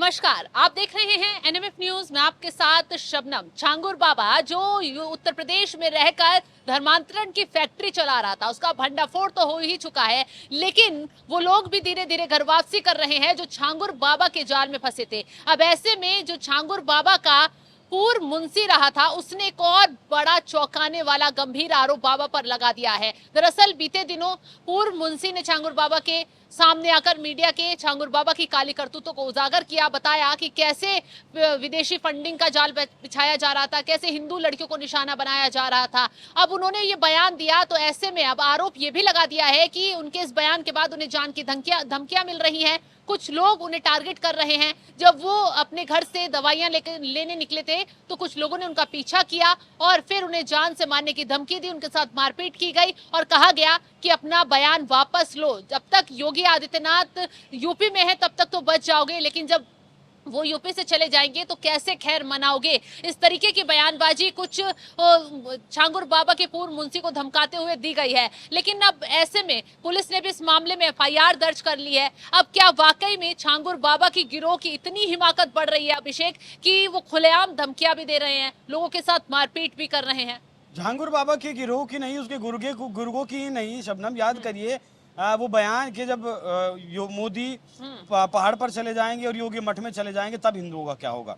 नमस्कार, आप देख रहे हैं एनएमएफ न्यूज। मैं आपके साथ शबनम। छांगुर बाबा जो उत्तर प्रदेश में रहकर धर्मांतरण की फैक्ट्री चला रहा था, उसका भंडाफोड़ तो हो ही चुका है, लेकिन वो लोग भी धीरे धीरे घर वापसी कर रहे हैं जो छांगुर बाबा के जाल में फंसे थे। अब ऐसे में जो छांगुर बाबा का पूर्व मुंशी रहा था, उसने एक और बड़ा चौंकाने वाला गंभीर आरोप बाबा पर लगा दिया है। दरअसल बीते दिनों पूर्व मुंशी ने छांगुर बाबा के सामने आकर मीडिया के छांगुर बाबा की काली करतूतों को उजागर किया, बताया कि कैसे विदेशी फंडिंग का जाल बिछाया जा रहा था, कैसे हिंदू लड़कियों को निशाना बनाया जा रहा था। अब उन्होंने ये बयान दिया तो ऐसे में अब आरोप ये भी लगा दिया है कि उनके इस बयान के बाद उन्हें जान की धमकियां मिल रही हैं। कुछ लोग उन्हें टारगेट कर रहे हैं। जब वो अपने घर से दवाइयां लेने निकले थे तो कुछ लोगों ने उनका पीछा किया और फिर उन्हें जान से मारने की धमकी दी, उनके साथ मारपीट की गई और कहा गया कि अपना बयान वापस लो। जब तक योगी आदित्यनाथ यूपी में है तब तक तो बच जाओगे, लेकिन जब वो यूपी से चले जाएंगे तो कैसे खैर मनाओगे। इस तरीके की बयानबाजी कुछ छांगुर बाबा के पूर्व मुंशी को धमकाते हुए दी गई है। लेकिन अब ऐसे में पुलिस ने भी इस मामले में एफआईआर दर्ज कर ली है। अब क्या वाकई में छांगुर बाबा की गिरोह की इतनी हिमाकत बढ़ रही है अभिषेक कि वो खुलेआम धमकियां भी दे रहे हैं, लोगों के साथ मारपीट भी कर रहे हैं? छांगुर बाबा के गिरोह की नहीं, उसके गुर्गों की ही नहीं शबनम। याद करिए वो बयान कि जब मोदी पहाड़ पर चले जाएंगे और योगी मठ में चले जाएंगे तब हिंदुओं का क्या होगा।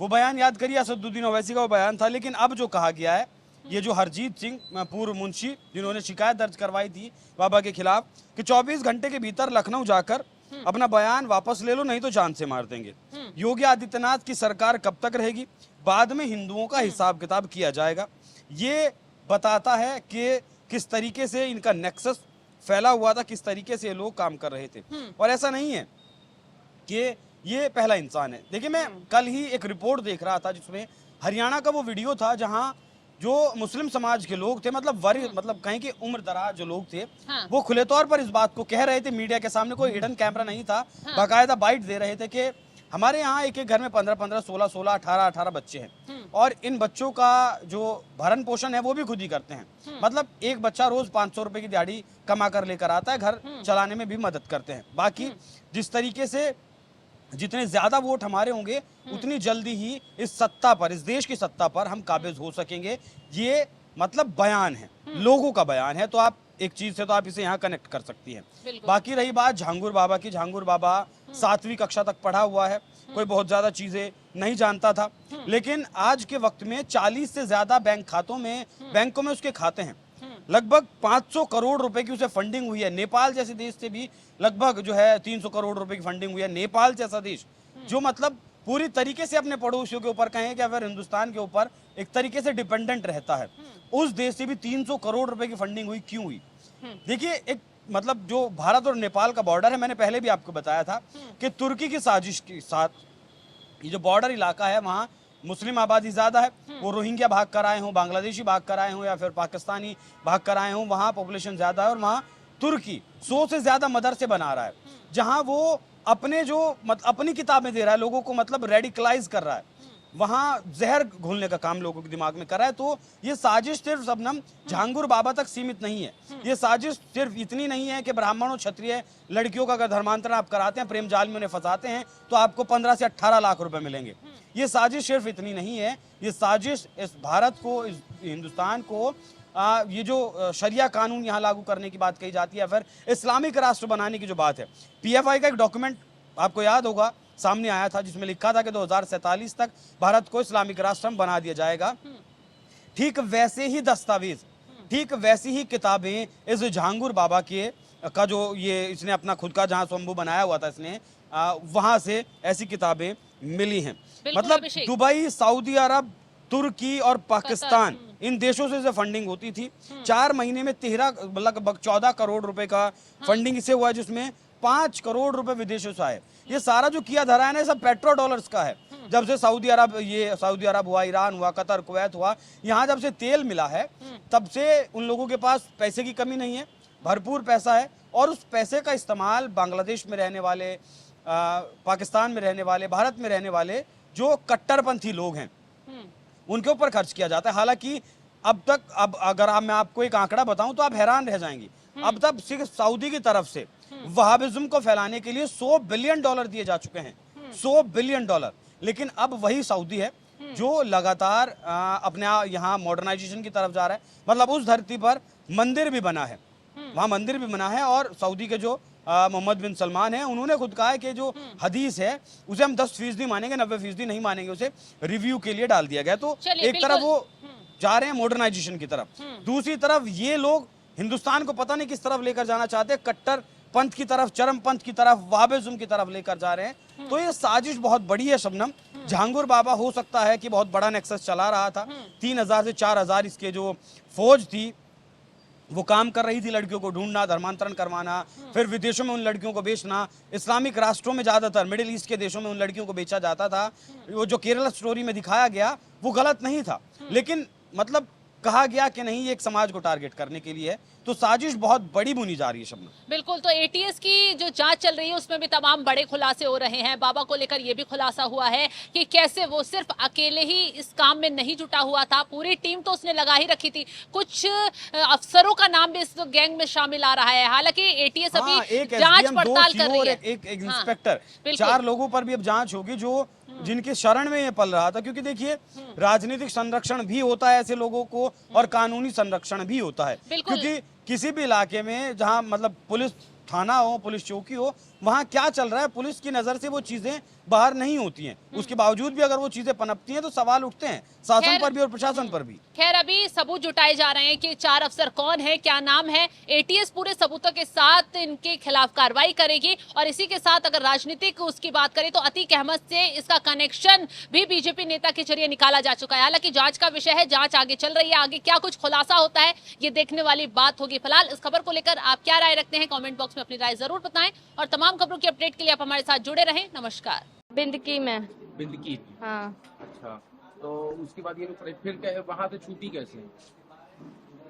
वो बयान याद करिए, असदुद्दीन ओवैसी का वो बयान था। लेकिन अब जो कहा गया है, ये जो हरजीत सिंह पूर्व मुंशी जिन्होंने शिकायत दर्ज करवाई थी बाबा के खिलाफ कि 24 घंटे के भीतर लखनऊ जाकर अपना बयान वापस ले लो, नहीं तो जान से मार देंगे। योगी आदित्यनाथ की सरकार कब तक रहेगी, बाद में हिंदुओं का हिसाब किताब किया जाएगा। ये बताता है कि किस तरीके से इनका नेक्सस फैला हुआ था, किस तरीके से ये लोग काम कर रहे थे। और ऐसा नहीं है कि ये पहला इंसान है। देखिए, मैं कल ही एक रिपोर्ट देख रहा था जिसमें हरियाणा का वो वीडियो था जहां जो मुस्लिम समाज के लोग थे, मतलब कहीं के उम्र दराज जो लोग थे, वो खुले तौर पर इस बात को कह रहे थे मीडिया के सामने। कोई हिडन कैमरा नहीं था, बाकायदा बाइट दे रहे थे कि हमारे यहाँ एक एक घर में 15-15, 16-16, 18-18 बच्चे हैं और इन बच्चों का जो भरण पोषण है वो भी खुद ही करते हैं। मतलब एक बच्चा रोज 500 रुपए की दिहाड़ी कमा कर लेकर आता है, घर चलाने में भी मदद करते हैं। बाकी जिस तरीके से जितने ज्यादा वोट हमारे होंगे उतनी जल्दी ही इस सत्ता पर, इस देश की सत्ता पर हम काबिज हो सकेंगे। ये मतलब बयान है, लोगों का बयान है। तो आप एक चीज से तो आप इसे यहाँ कनेक्ट कर सकती हैं। बाकी रही बात छांगुर बाबा की, छांगुर बाबा 7वीं कक्षा तक पढ़ा हुआ है, कोई बहुत ज्यादा चीजें नहीं जानता था। लेकिन आज के वक्त में 40 से ज्यादा बैंकों में उसके खाते हैं। लगभग 500 करोड़ रुपए की उसे फंडिंग हुई है। नेपाल जैसे देश से भी लगभग जो है 300 करोड़ रुपए की फंडिंग हुई है। नेपाल जैसा देश जो मतलब पूरी तरीके से अपने पड़ोसियों के ऊपर, कहें कि अगर हिंदुस्तान के ऊपर एक तरीके से डिपेंडेंट रहता है, उस देश से भी 300 करोड़ रुपए की फंडिंग हुई। क्यों हुई? देखिए, एक मतलब जो भारत और नेपाल का बॉर्डर है, मैंने पहले भी आपको बताया था कि तुर्की की साजिश के साथ ये जो बॉर्डर इलाका है वहां मुस्लिम आबादी ज्यादा है। वो रोहिंग्या भाग कर आए हों, बांग्लादेशी भाग कर आए हों या फिर पाकिस्तानी भाग कर आए हों, वहां पॉपुलेशन ज्यादा है। और वहां तुर्की 100 से ज्यादा मदरसे बना रहा है, जहां वो अपने जो अपनी किताबें दे रहा है लोगों को, मतलब रेडिकलाइज कर रहा है, वहां जहर घोलने का काम लोगों के दिमाग में कर रहा है। तो ये साजिश सिर्फ शबनम छांगुर बाबा तक सीमित नहीं है। ये साजिश सिर्फ इतनी नहीं है कि ब्राह्मणों क्षत्रिय लड़कियों का अगर धर्मांतरण आप कराते हैं, प्रेम जाल में उन्हें फंसाते हैं तो आपको 15 से 18 लाख रुपए मिलेंगे। ये साजिश सिर्फ इतनी नहीं है। ये साजिश इस भारत को, इस हिंदुस्तान को ये जो शरिया कानून यहाँ लागू करने की बात कही जाती है, फिर इस्लामिक राष्ट्र बनाने की जो बात है। पीएफआई का एक डॉक्यूमेंट आपको याद होगा सामने आया था जिसमें लिखा था कि 2047 तक भारत को इस्लामिक राष्ट्र बना दिया जाएगा। ठीक वैसे ही दस्तावेज, ठीक वैसी ही किताबें इस छांगुर बाबा के का जो ये इसने अपना खुद का जहां स्वयंभू बनाया हुआ था इसने, वहां से ऐसी किताबें मिली हैं। मतलब दुबई, सऊदी अरब, तुर्की और पाकिस्तान, इन देशों से फंडिंग होती थी। 4 महीने में 14 करोड़ रुपए का फंडिंग इसे हुआ, जिसमें 5 करोड़ रुपए विदेशों से आए। ये सारा जो किया धरा है ना, सब पेट्रो डॉलर्स का है। जब से सऊदी अरब हुआ, ईरान हुआ, कतर, कुवैत हुआ, यहाँ जब से तेल मिला है तब से उन लोगों के पास पैसे की कमी नहीं है, भरपूर पैसा है। और उस पैसे का इस्तेमाल बांग्लादेश में रहने वाले, पाकिस्तान में रहने वाले, भारत में रहने वाले जो कट्टरपंथी लोग हैं उनके ऊपर खर्च किया जाता है। हालांकि अब तक, अब अगर मैं आपको एक आंकड़ा बताऊं तो आप हैरान रह जाएंगी, अब तक सिर्फ सऊदी की तरफ से वहाबिज्म को फैलाने के लिए $100 बिलियन दिए जा चुके हैं। $100 बिलियन। लेकिन अब वही सऊदी है जो लगातार अपने यहाँ मॉडर्नाइजेशन की तरफ जा रहा है। मतलब उस धरती पर मंदिर भी बना है, वहाँ मंदिर भी बना है, और सऊदी के जो मोहम्मद बिन सलमान है, उन्होंने खुद कहा है कि जो हदीस है उसे हम 10% मानेंगे, 90% नहीं मानेंगे, उसे रिव्यू के लिए डाल दिया गया। तो एक तरफ वो जा रहे हैं मॉडर्नाइजेशन की तरफ, दूसरी तरफ ये लोग हिंदुस्तान को पता नहीं किस तरफ लेकर जाना चाहते हैं, कट्टर पंथ की तरफ, चरम पंथ की तरफ, वहाबिज्म की तरफ लेकर जा रहे हैं। तो ये साजिश बहुत बड़ी है शबनम। झांगुर बाबा हो सकता है कि बहुत बड़ा नेक्सस चला रहा था, 3000 से 4000 इसके जो फौज थी वो काम कर रही थी, लड़कियों को ढूंढना, धर्मांतरण करवाना, फिर विदेशों में उन लड़कियों को बेचना। इस्लामिक राष्ट्रों में ज्यादातर मिडिल ईस्ट के देशों में उन लड़कियों को बेचा जाता था। वो जो केरला स्टोरी में दिखाया गया वो गलत नहीं था, लेकिन मतलब कहा गया कि नहीं ये एक समाज को टारगेट करने के लिए है। तो साजिश बहुत बड़ी बुनी जा रही है शबनम। बिल्कुल, तो एटीएस की जो जांच चल रही है उसमें भी तमाम बड़े खुलासे हो रहे हैं। बाबा को लेकर ये भी खुलासा हुआ है कि कैसे वो सिर्फ अकेले ही इस काम में नहीं जुटा हुआ था, पूरी टीम तो उसने लगा ही रखी थी। कुछ अफसरों का नाम भी इस गैंग में शामिल आ रहा है। हालांकि एटीएस अभी जांच पड़ताल कर रही है। एक इंस्पेक्टर, 4 लोगों पर भी अब जांच होगी जो जिनके शरण में ये पल रहा था। क्योंकि देखिए, राजनीतिक संरक्षण भी होता है ऐसे लोगों को, और कानूनी संरक्षण भी होता है। क्योंकि किसी भी इलाके में जहां मतलब पुलिस थाना हो, पुलिस चौकी हो, वहां क्या चल रहा है पुलिस की नजर से वो चीजें बाहर नहीं होती हैं। उसके बावजूद भी अगर वो चीजें पनपती हैं तो सवाल उठते हैं शासन पर भी और प्रशासन पर भी। खैर, अभी सबूत जुटाए जा रहे हैं कि 4 अफसर कौन है, क्या नाम है। एटीएस पूरे सबूतों के साथ इनके खिलाफ कार्रवाई करेगी। और इसी के साथ अगर राजनीतिक उसकी बात करें तो अतीक अहमद से इसका कनेक्शन भी बीजेपी नेता के जरिए निकाला जा चुका है। हालांकि जांच का विषय है, जांच आगे चल रही है, आगे क्या कुछ खुलासा होता है ये देखने वाली बात होगी। फिलहाल इस खबर को लेकर आप क्या राय रखते हैं, कमेंट बॉक्स में अपनी राय जरूर बताएं, और तमाम खबरों की अपडेट के लिए आप हमारे साथ जुड़े रहें। नमस्कार। बिंदकी में। बिंदकी। हाँ। अच्छा, तो उसके बाद ये लोग फिर वहाँ से छूटी कैसे?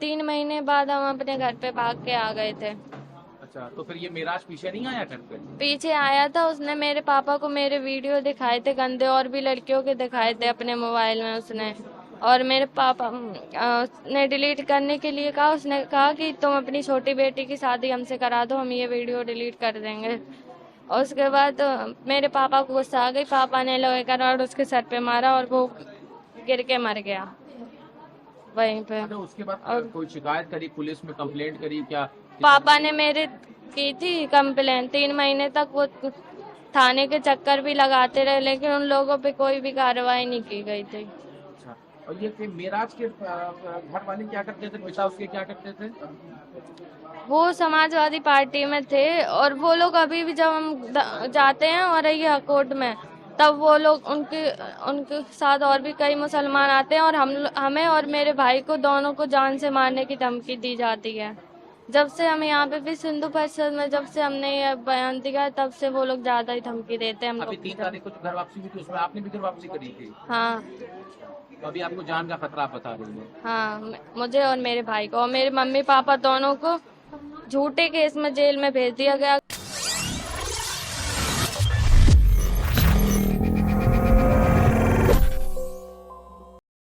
3 महीने बाद हम अपने घर पे भाग के आ गए थे। अच्छा, तो फिर ये मेराज पीछे नहीं आया घर पे? पीछे आया था, उसने मेरे पापा को मेरे वीडियो दिखाए थे गंदे, और भी लड़कियों के दिखाए थे अपने मोबाइल में उसने। और मेरे पापा ने डिलीट करने के लिए कहा। उसने कहा कि तुम अपनी छोटी बेटी की शादी हमसे करा दो, हम ये वीडियो डिलीट कर देंगे। और उसके बाद मेरे पापा को गुस्सा आ गई, पापा ने लोहे का रॉड उसके सर पे मारा और वो गिर के मर गया वहीं पे। अच्छा, उसके बाद कोई शिकायत करी, पुलिस में कंप्लेंट करी क्या? पापा ने मेरे की थी कंप्लेंट। 3 महीने तक वो थाने के चक्कर भी लगाते रहे, लेकिन उन लोगों पे कोई भी कार्रवाई नहीं की गई थी। अच्छा, और ये मेराज के घर वाले क्या करते थे, पिता उसके क्या करते थे? वो समाजवादी पार्टी में थे, और वो लोग अभी भी जब हम जाते हैं और ये कोर्ट में, तब वो लोग उनके साथ और भी कई मुसलमान आते हैं, और हमें और मेरे भाई को दोनों को जान से मारने की धमकी दी जाती है। जब से हम यहाँ पे भी सिंधु परिषद में जब से हमने ये बयान दिया, तब से वो लोग ज्यादा ही धमकी देते हैं हम लोग। अभी 3 तारीख को जो घर वापसी हुई थी उसमें आपने भी घर वापसी करी थी? हाँ। तो अभी आपको जान का खतरा बता रही है? हाँ, मुझे और मेरे भाई को और मेरे मम्मी पापा दोनों को झूठे केस में जेल में भेज दिया गया।